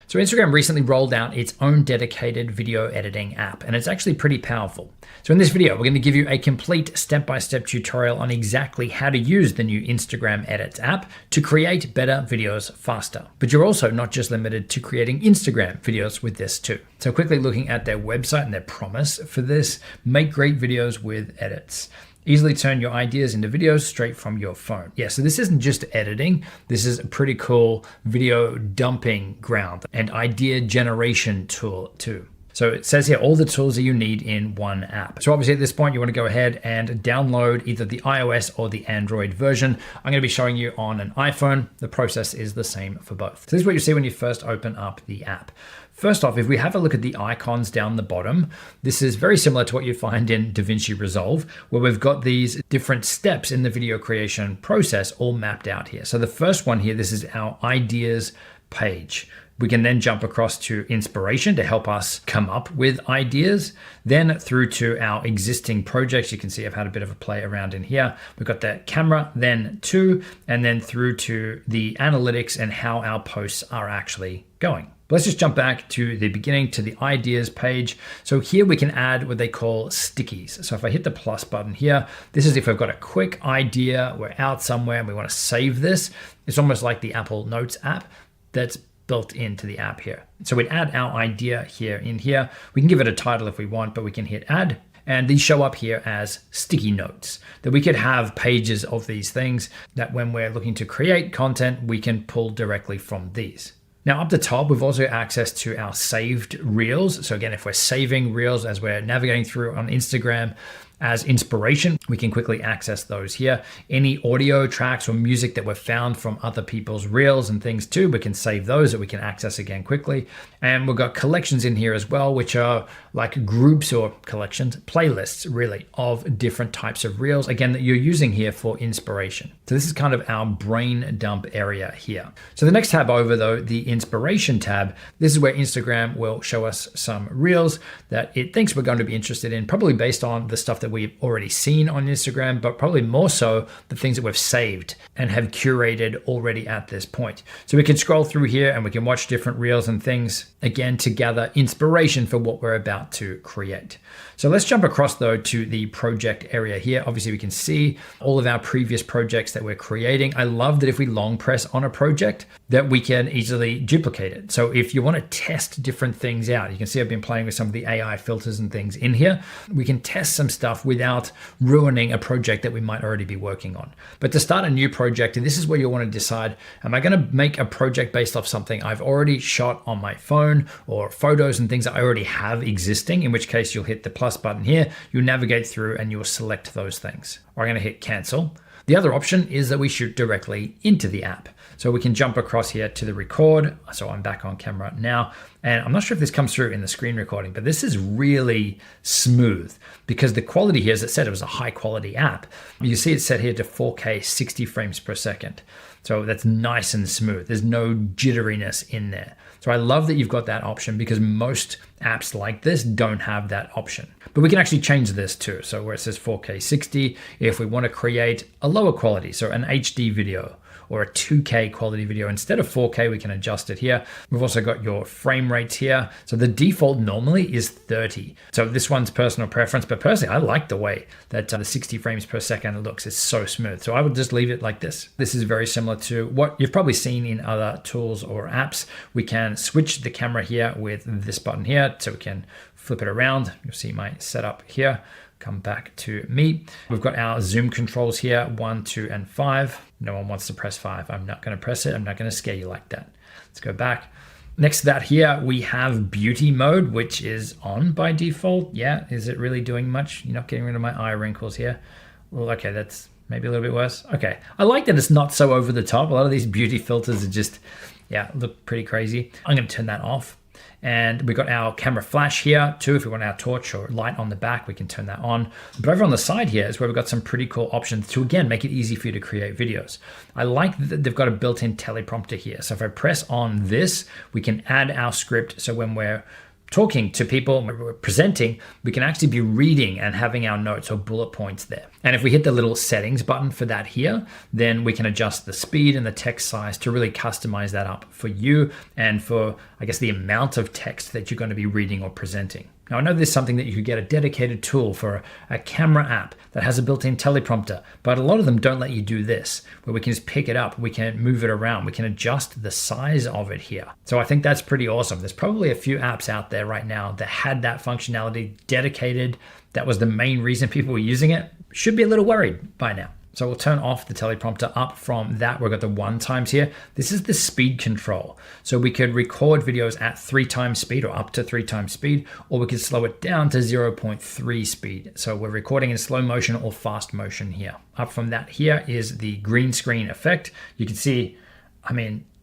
So Instagram recently rolled out its own dedicated video editing app, and it's actually pretty powerful. So in this video, we're going to give you a complete step-by-step tutorial on exactly how to use the new Instagram Edits app to create better videos faster. But you're also not just limited to creating Instagram videos with this too. So quickly looking at their website and their promise for this, make great videos with edits. Easily turn your ideas into videos straight from your phone. Yeah, so this isn't just editing. This is a pretty cool video dumping ground and idea generation tool too. So it says here all the tools that you need in one app. So obviously at this point you want to go ahead and download either the iOS or the Android version. I'm going to be showing you on an iPhone. The process is the same for both. So this is what you see when you first open up the app. First off, if we have a look at the icons down the bottom, this is very similar to what you find in DaVinci Resolve, where we've got these different steps in the video creation process all mapped out here. So the first one here, this is our ideas page. We can then jump across to inspiration to help us come up with ideas. Then through to our existing projects. You can see I've had a bit of a play around in here. We've got the camera, then two, and then through to the analytics and how our posts are actually going. Let's just jump back to the beginning, to the ideas page. So here we can add what they call stickies. So if I hit the plus button here, this is if we've got a quick idea, we're out somewhere and we want to save this. It's almost like the Apple Notes app that's built into the app here. So we'd add our idea here in here. We can give it a title if we want, but we can hit add. And these show up here as sticky notes, that we could have pages of these things that when we're looking to create content, we can pull directly from these. Now up the top, we've also access to our saved reels. So again, if we're saving reels as we're navigating through on Instagram as inspiration, we can quickly access those here. Any audio tracks or music that were found from other people's reels and things too, we can save those that we can access again quickly. And we've got collections in here as well, which are like groups or collections, playlists really, of different types of reels, again, that you're using here for inspiration. So this is kind of our brain dump area here. So the next tab over though, the inspiration tab, this is where Instagram will show us some reels that it thinks we're going to be interested in, probably based on the stuff that we've already seen on Instagram, but probably more so the things that we've saved and have curated already at this point. So we can scroll through here and we can watch different reels and things, again, to gather inspiration for what we're about to create. So let's jump across though to the project area here. Obviously we can see all of our previous projects that we're creating. I love that if we long press on a project that we can easily duplicate it. So if you want to test different things out, you can see I've been playing with some of the AI filters and things in here. We can test some stuff without ruining a project that we might already be working on. But to start a new project, and this is where you want to decide, am I going to make a project based off something I've already shot on my phone or photos and things that I already have existing, in which case you'll hit the plus button here, you'll navigate through and you'll select those things. Or I'm going to hit cancel. The other option is that we shoot directly into the app. So we can jump across here to the record. So I'm back on camera now. And I'm not sure if this comes through in the screen recording, but this is really smooth because the quality here, as it said, it was a high quality app. You see it's set here to 4K 60 frames per second. So that's nice and smooth. There's no jitteriness in there. So I love that you've got that option because most apps like this don't have that option. But we can actually change this too. So where it says 4K 60, if we want to create a lower quality, so an HD video or a 2K quality video, instead of 4K, we can adjust it here. We've also got your frame rates here. So the default normally is 30. So this one's personal preference, but personally, I like the way that the 60 frames per second looks. It's so smooth. So I would just leave it like this. This is very similar to what you've probably seen in other tools or apps. We can switch the camera here with this button here. So we can flip it around. You'll see my setup here. Come back to me. We've got our zoom controls here, 1, 2, and 5. No one wants to press 5. I'm not going to press it. I'm not going to scare you like that. Let's go back. Next to that here, we have beauty mode, which is on by default. Yeah, is it really doing much? You're not getting rid of my eye wrinkles here. Well, okay, that's maybe a little bit worse. Okay, I like that it's not so over the top. A lot of these beauty filters are just, yeah, look pretty crazy. I'm going to turn that off. And we've got our camera flash here too. If we want our torch or light on the back, we can turn that on. But over on the side here is where we've got some pretty cool options to, again, make it easy for you to create videos. I like that they've got a built-in teleprompter here. So if I press on this, we can add our script. So when we're talking to people, when we're presenting, we can actually be reading and having our notes or bullet points there. And if we hit the little settings button for that here, then we can adjust the speed and the text size to really customize that up for you and for, I guess, the amount of text that you're going to be reading or presenting. Now, I know there's something that you could get a dedicated tool for a camera app that has a built-in teleprompter, but a lot of them don't let you do this, where we can just pick it up, we can move it around, we can adjust the size of it here. So I think that's pretty awesome. There's probably a few apps out there right now that had that functionality dedicated. That was the main reason people were using it. Should be a little worried by now. So we'll turn off the teleprompter. Up from that, we've got the 1x here. This is the speed control. So we could record videos at 3x speed or up to 3x speed, or we could slow it down to 0.3 speed. So we're recording in slow motion or fast motion here. Up from that here is the green screen effect. You can see,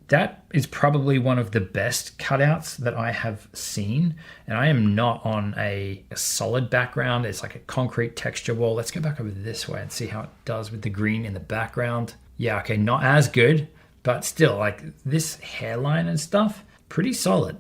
that is probably one of the best cutouts that I have seen. And I am not on a solid background. It's like a concrete texture wall. Let's go back over this way and see how it does with the green in the background. Yeah, okay, not as good, but still, like this hairline and stuff, pretty solid.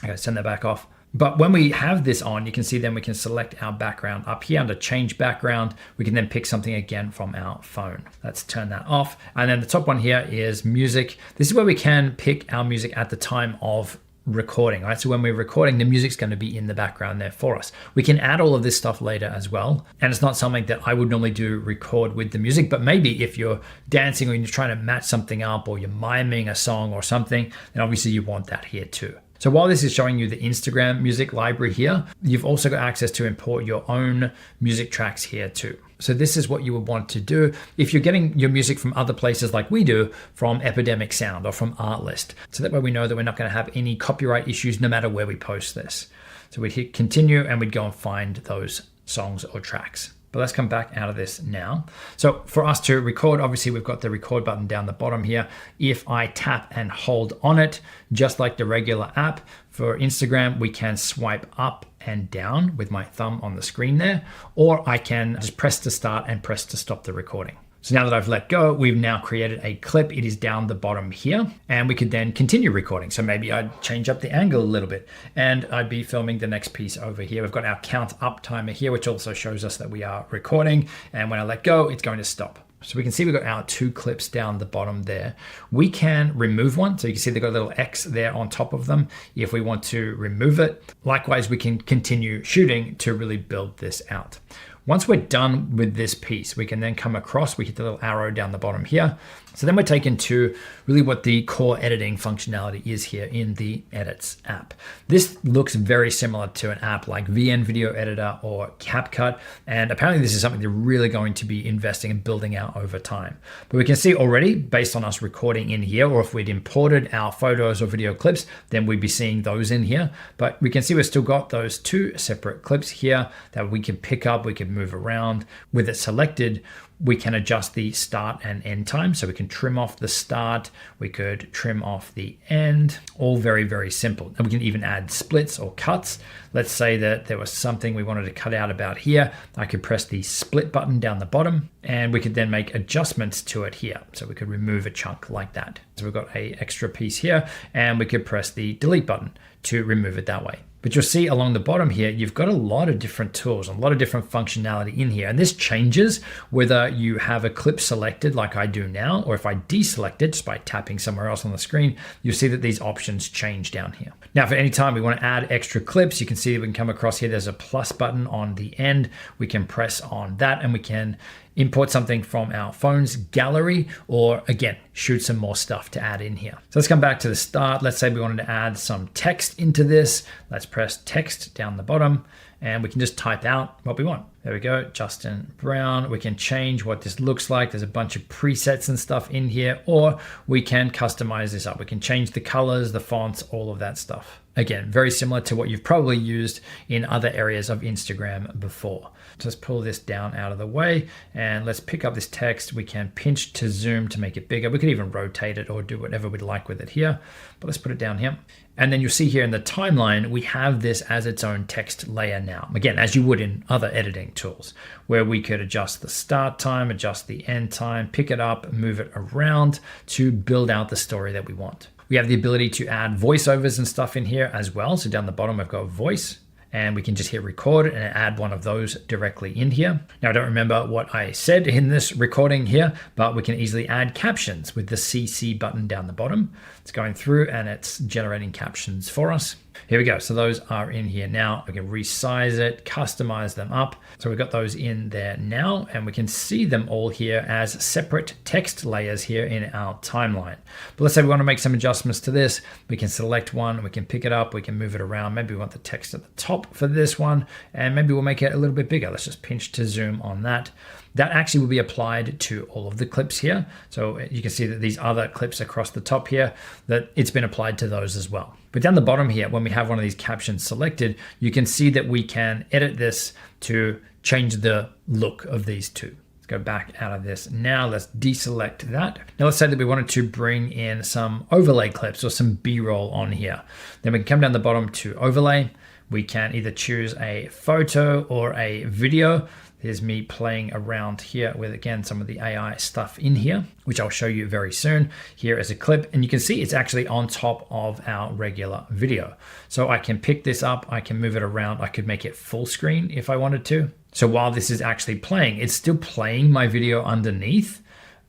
I gotta send that back off. But when we have this on, you can see then we can select our background up here under change background. We can then pick something again from our phone. Let's turn that off. And then the top one here is music. This is where we can pick our music at the time of recording, right? So when we're recording, the music's going to be in the background there for us. We can add all of this stuff later as well. And it's not something that I would normally do, record with the music, but maybe if you're dancing or you're trying to match something up or you're miming a song or something, then obviously you want that here too. So while this is showing you the Instagram music library here, you've also got access to import your own music tracks here too. So this is what you would want to do if you're getting your music from other places like we do, from Epidemic Sound or from Artlist. So that way we know that we're not going to have any copyright issues no matter where we post this. So we'd hit continue and we'd go and find those songs or tracks. But let's come back out of this now. So for us to record, obviously we've got the record button down the bottom here. If I tap and hold on it, just like the regular app, for Instagram, we can swipe up and down with my thumb on the screen there, or I can just press to start and press to stop the recording. So now that I've let go, we've now created a clip. It is down the bottom here, and we could then continue recording. So maybe I'd change up the angle a little bit and I'd be filming the next piece over here. We've got our count up timer here, which also shows us that we are recording. And when I let go, it's going to stop. So we can see we've got our 2 clips down the bottom there. We can remove one. So you can see they've got a little X there on top of them if we want to remove it. Likewise, we can continue shooting to really build this out. Once we're done with this piece, we can then come across, we hit the little arrow down the bottom here. So then we're taken to really what the core editing functionality is here in the Edits app. This looks very similar to an app like VN Video Editor or CapCut. And apparently this is something they're really going to be investing and building out over time. But we can see already, based on us recording in here, or if we'd imported our photos or video clips, then we'd be seeing those in here. But we can see we've still got those 2 separate clips here that we can pick up, we can move around. With it selected, we can adjust the start and end time. So we can trim off the start, we could trim off the end, all very, very simple. And we can even add splits or cuts. Let's say that there was something we wanted to cut out about here. I could press the split button down the bottom and we could then make adjustments to it here. So we could remove a chunk like that. So we've got an extra piece here and we could press the delete button to remove it that way. But you'll see along the bottom here, you've got a lot of different tools, a lot of different functionality in here. And this changes whether you have a clip selected like I do now, or if I deselect it just by tapping somewhere else on the screen, you'll see that these options change down here. Now, for any time we want to add extra clips, you can see that we can come across here. There's a plus button on the end. We can press on that and we can import something from our phone's gallery, or again, shoot some more stuff to add in here. So let's come back to the start. Let's say we wanted to add some text into this. Let's press text down the bottom and we can just type out what we want. There we go, Justin Brown. We can change what this looks like. There's a bunch of presets and stuff in here, or we can customize this up. We can change the colors, the fonts, all of that stuff. Again, very similar to what you've probably used in other areas of Instagram before. So let's pull this down out of the way and let's pick up this text. We can pinch to zoom to make it bigger. We could even rotate it or do whatever we'd like with it here, but let's put it down here. And then you'll see here in the timeline, we have this as its own text layer now. Again, as you would in other editing tools, where we could adjust the start time, adjust the end time, pick it up, move it around to build out the story that we want. We have the ability to add voiceovers and stuff in here as well. So down the bottom, we've got voice. And we can just hit record and add one of those directly in here. Now, I don't remember what I said in this recording here, but we can easily add captions with the CC button down the bottom. It's going through and it's generating captions for us. Here we go. So those are in here now. We can resize it, customize them up. So we've got those in there now, and we can see them all here as separate text layers here in our timeline. But let's say we want to make some adjustments to this. We can select one, we can pick it up, we can move it around. Maybe we want the text at the top for this one, and maybe we'll make it a little bit bigger. Let's just pinch to zoom on that. That actually will be applied to all of the clips here. So you can see that these other clips across the top here, that it's been applied to those as well. But down the bottom here, when we have one of these captions selected, you can see that we can edit this to change the look of these two. Let's go back out of this. Now let's deselect that. Now let's say that we wanted to bring in some overlay clips or some B-roll on here. Then we can come down the bottom to overlay. We can either choose a photo or a video. Here's me playing around here with, again, some of the AI stuff in here, which I'll show you very soon. Here is a clip, and you can see it's actually on top of our regular video. So I can pick this up, I can move it around, I could make it full screen if I wanted to. So while this is actually playing, it's still playing my video underneath,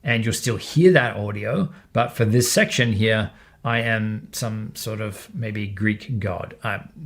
and you'll still hear that audio. But for this section here, I am some sort of maybe Greek god,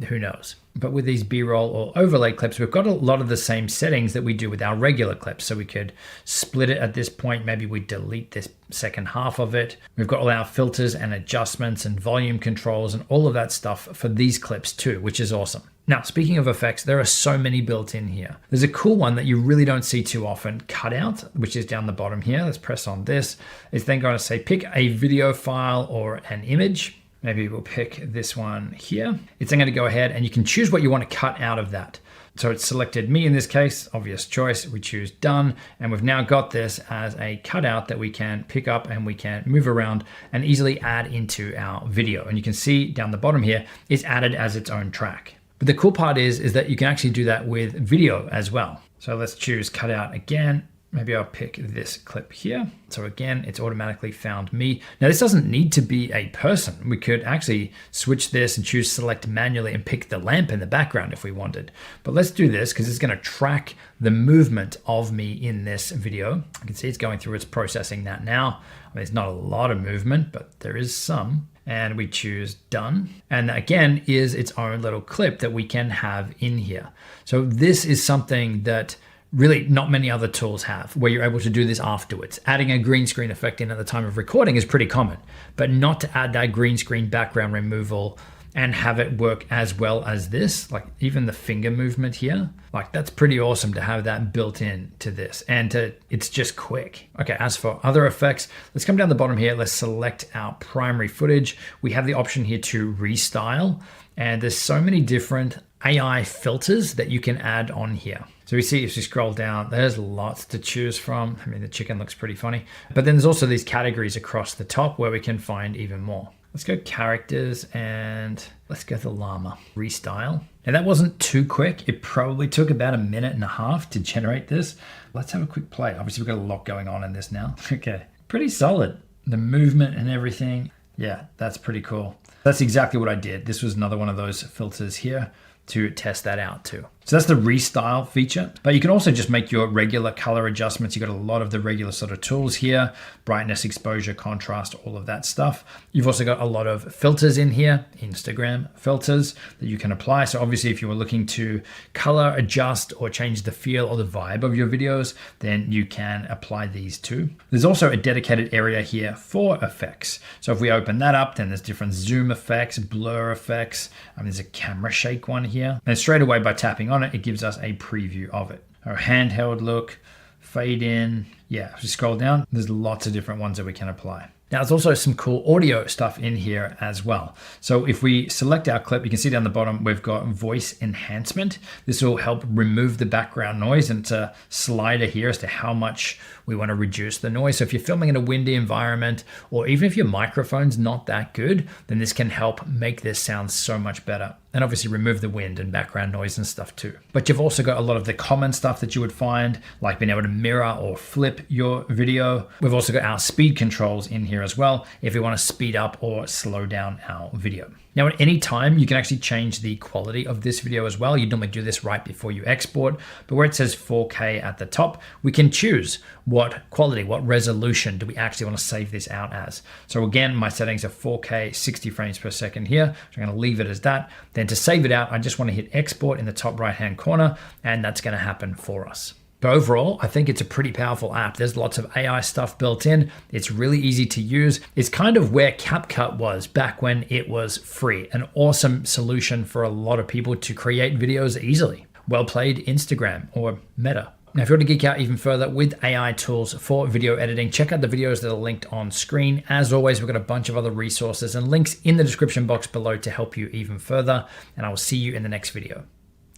who knows. But with these B-roll or overlay clips, we've got a lot of the same settings that we do with our regular clips. So we could split it at this point. Maybe we delete this second half of it. We've got all our filters and adjustments and volume controls and all of that stuff for these clips too, which is awesome. Now, speaking of effects, there are so many built in here. There's a cool one that you really don't see too often, Cutout, which is down the bottom here. Let's press on this. It's then going to say, pick a video file or an image. Maybe we'll pick this one here. It's then going to go ahead and you can choose what you want to cut out of that. So it's selected me in this case, obvious choice. We choose done, and we've now got this as a cutout that we can pick up and we can move around and easily add into our video. And you can see down the bottom here, it's added as its own track. But the cool part is that you can actually do that with video as well. So let's choose cutout again. Maybe I'll pick this clip here. So again, it's automatically found me. Now this doesn't need to be a person. We could actually switch this and choose select manually and pick the lamp in the background if we wanted. But let's do this because it's going to track the movement of me in this video. You can see it's going through, it's processing that now. I mean, it's not a lot of movement, but there is some. And we choose done. And again, is its own little clip that we can have in here. So this is something that really not many other tools have, where you're able to do this afterwards. Adding a green screen effect in at the time of recording is pretty common, but not to add that green screen background removal and have it work as well as this, like even the finger movement here, like that's pretty awesome to have that built in to this, and it's just quick. Okay, as for other effects, let's come down the bottom here. Let's select our primary footage. We have the option here to restyle, and there's so many different AI filters that you can add on here. So we see if you scroll down, there's lots to choose from. I mean, the chicken looks pretty funny, but then there's also these categories across the top where we can find even more. Let's go characters and let's go the llama, restyle. Now that wasn't too quick. It probably took about 1.5 minutes to generate this. Let's have a quick play. Obviously we've got a lot going on in this now. Okay, pretty solid. The movement and everything. Yeah, that's pretty cool. That's exactly what I did. This was another one of those filters here to test that out too. So that's the restyle feature, but you can also just make your regular color adjustments. You've got a lot of the regular sort of tools here, brightness, exposure, contrast, all of that stuff. You've also got a lot of filters in here, Instagram filters that you can apply. So obviously if you were looking to color adjust or change the feel or the vibe of your videos, then you can apply these too. There's also a dedicated area here for effects. So if we open that up, then there's different zoom effects, blur effects. There's a camera shake one here. And straight away by tapping on it, it gives us a preview of it. Our handheld look, fade in. Yeah, if you scroll down, there's lots of different ones that we can apply. Now, there's also some cool audio stuff in here as well. So if we select our clip, you can see down the bottom, we've got voice enhancement. This will help remove the background noise, and it's a slider here as to how much we want to reduce the noise. So if you're filming in a windy environment, or even if your microphone's not that good, then this can help make this sound so much better. And obviously remove the wind and background noise and stuff too. But you've also got a lot of the common stuff that you would find, like being able to mirror or flip your video. We've also got our speed controls in here here as well if we want to speed up or slow down our video. Now, at any time, you can actually change the quality of this video as well. You normally do this right before you export, but where it says 4K at the top, we can choose what quality, what resolution do we actually want to save this out as. So again, my settings are 4K, 60 frames per second here. So I'm going to leave it as that. Then to save it out, I just want to hit export in the top right-hand corner, and that's going to happen for us. But overall, I think it's a pretty powerful app. There's lots of AI stuff built in. It's really easy to use. It's kind of where CapCut was back when it was free. An awesome solution for a lot of people to create videos easily. Well played, Instagram or Meta. Now, if you want to geek out even further with AI tools for video editing, check out the videos that are linked on screen. As always, we've got a bunch of other resources and links in the description box below to help you even further. And I will see you in the next video.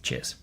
Cheers.